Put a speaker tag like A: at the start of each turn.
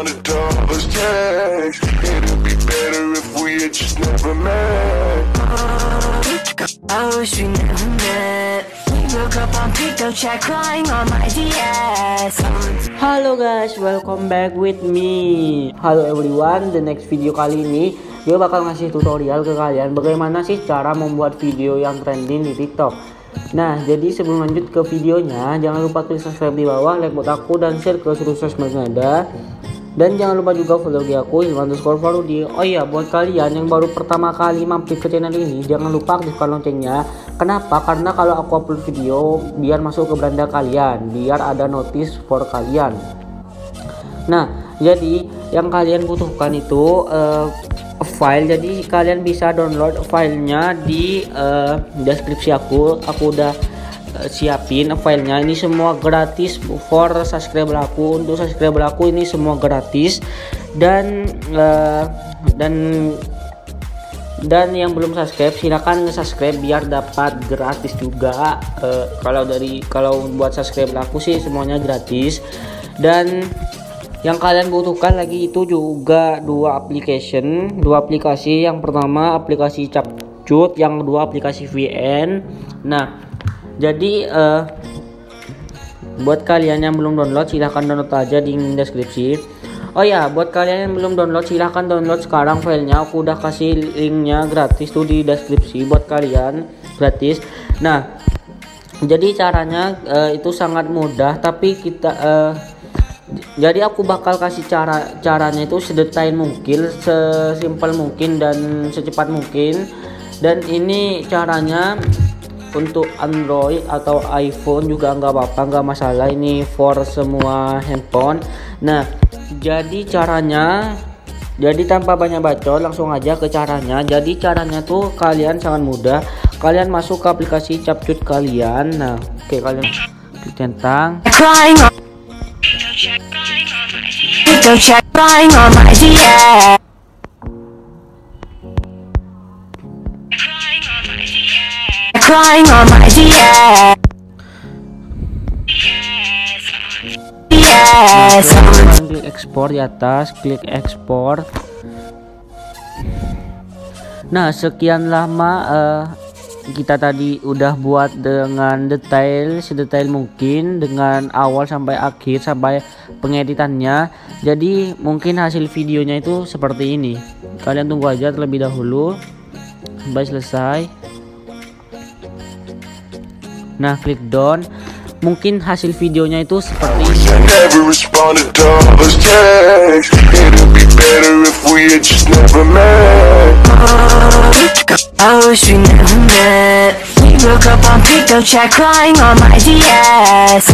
A: responded to all those texts. It'd be better if we had just never met. I wish we never met. We broke up on TikTok chat, crying on my DS.
B: Halo guys, welcome back with me. Halo everyone, the next video kali ini gue bakal ngasih tutorial ke kalian bagaimana sih cara membuat video yang trending di TikTok. Nah, jadi sebelum lanjut ke videonya, jangan lupa klik subscribe di bawah, like buat aku, dan share ke seluruh sosmed yang ada. Dan jangan lupa juga follow IG aku _Farudi. Oh iya, buat kalian yang baru pertama kali mampir ke channel ini, jangan lupa aktifkan loncengnya. Kenapa? Karena kalau aku upload video, biar masuk ke beranda kalian, biar ada notice for kalian. Nah, jadi yang kalian butuhkan itu file. Jadi kalian bisa download filenya di deskripsi aku udah siapin filenya. Ini semua gratis for subscriber aku. Untuk subscriber aku ini semua gratis, dan yang belum subscribe silakan subscribe biar dapat gratis juga. Kalau buat subscriber aku sih semuanya gratis. Dan yang kalian butuhkan lagi itu juga dua aplikasi. Yang pertama aplikasi CAPCUT, yang kedua aplikasi VN. Nah, jadi buat kalian yang belum download silahkan download aja di deskripsi. Oh ya, buat kalian yang belum download silahkan download sekarang filenya. Aku udah kasih linknya gratis tuh di deskripsi buat kalian, gratis. Nah, jadi caranya itu sangat mudah, tapi jadi aku bakal kasih caranya itu sedetail mungkin, sesimpel mungkin, dan secepat mungkin. Dan ini caranya untuk Android atau iPhone juga nggak apa-apa, nggak masalah. Ini for semua handphone. Nah, jadi caranya, jadi tanpa banyak bacot langsung aja ke caranya. Jadi caranya tuh kalian sangat mudah. Kalian masuk ke aplikasi CAPCUT kalian. Nah, oke, kalian klik tentang. Klik ekspor di atas, klik ekspor. Nah, sekian lama kita tadi udah buat dengan sedetail mungkin, dengan awal sampai akhir, sampai pengeditannya. Jadi mungkin hasil videonya itu seperti ini. Kalian tunggu aja terlebih dahulu sampai selesai. Nah, klik done. Mungkin hasil videonya itu seperti ini.
A: I wish we never met. We broke up on TikTok chat, crying on my DS.